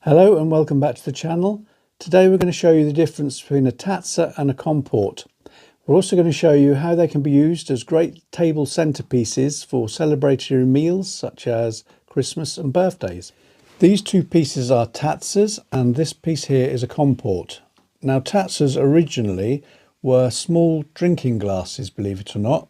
Hello and welcome back to the channel. Today we're going to show you the difference between a Tazza and a comport. We're also going to show you how they can be used as great table centerpieces for celebratory meals such as Christmas and birthdays. These two pieces are Tazzas and this piece here is a comport. Now Tazzas originally were small drinking glasses, believe it or not.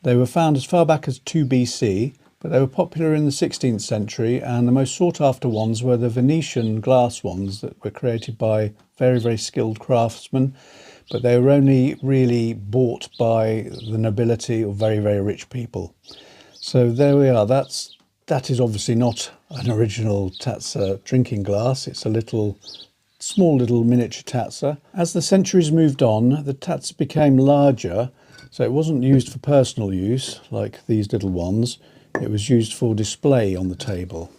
They were found as far back as 2 BC. But they were popular in the 16th century, and the most sought after ones were the Venetian glass ones that were created by very skilled craftsmen, but they were only really bought by the nobility or very rich people. So there we are. That is obviously not an original Tazza drinking glass. It's a small little miniature Tazza. As the centuries moved on, the Tazza became larger, so it wasn't used for personal use like these little ones. It was used for display on the table.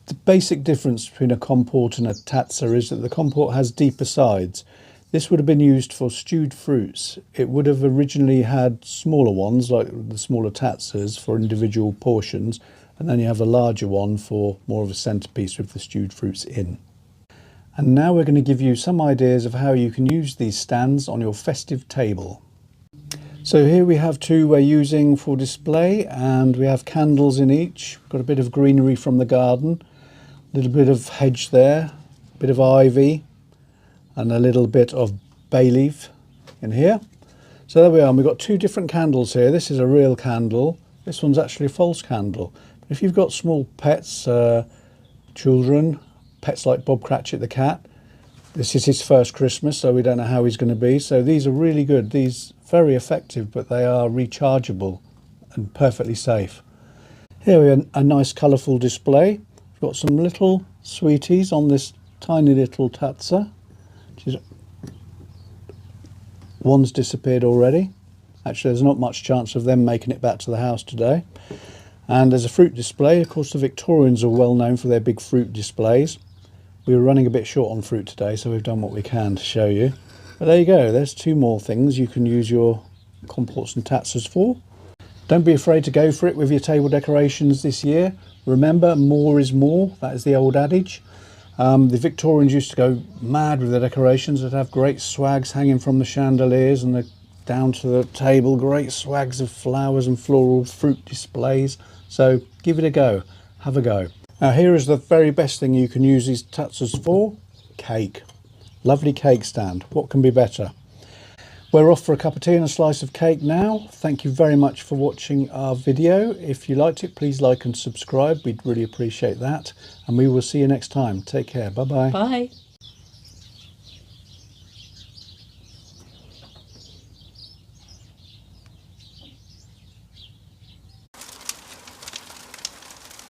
The basic difference between a comport and a Tazza is that the comport has deeper sides. This would have been used for stewed fruits. It would have originally had smaller ones, like the smaller Tazzas, for individual portions, and then you have a larger one for more of a centerpiece with the stewed fruits in. And now we're going to give you some ideas of how you can use these stands on your festive table. So here we have two we're using for display, and we have candles in each. We've got a bit of greenery from the garden, a little bit of hedge there, a bit of ivy, and a little bit of bay leaf in here. So there we are, and we've got two different candles here. This is a real candle. This one's actually a false candle. But if you've got small pets, children, pets like Bob Cratchit the cat, this is his first Christmas, so we don't know how he's going to be. So these are really good. These very effective, but they are rechargeable and perfectly safe. Here we have a nice colourful display. We've got some little sweeties on this tiny little Tazza. One's disappeared already. Actually, there's not much chance of them making it back to the house today. And there's a fruit display. Of course, the Victorians are well known for their big fruit displays. We were running a bit short on fruit today, so we've done what we can to show you. But there you go, there's two more things you can use your comports and Tazzas for. Don't be afraid to go for it with your table decorations this year. Remember, more is more. That is the old adage. The Victorians used to go mad with their decorations. They'd have great swags hanging from the chandeliers and down to the table, great swags of flowers and floral fruit displays. So give it a go, have a go. Now here is the very best thing you can use these Tazzas for, cake. Lovely cake stand, what can be better? We're off for a cup of tea and a slice of cake now. Thank you very much for watching our video. If you liked it, please like and subscribe, we'd really appreciate that. And we will see you next time. Take care, bye-bye. Bye.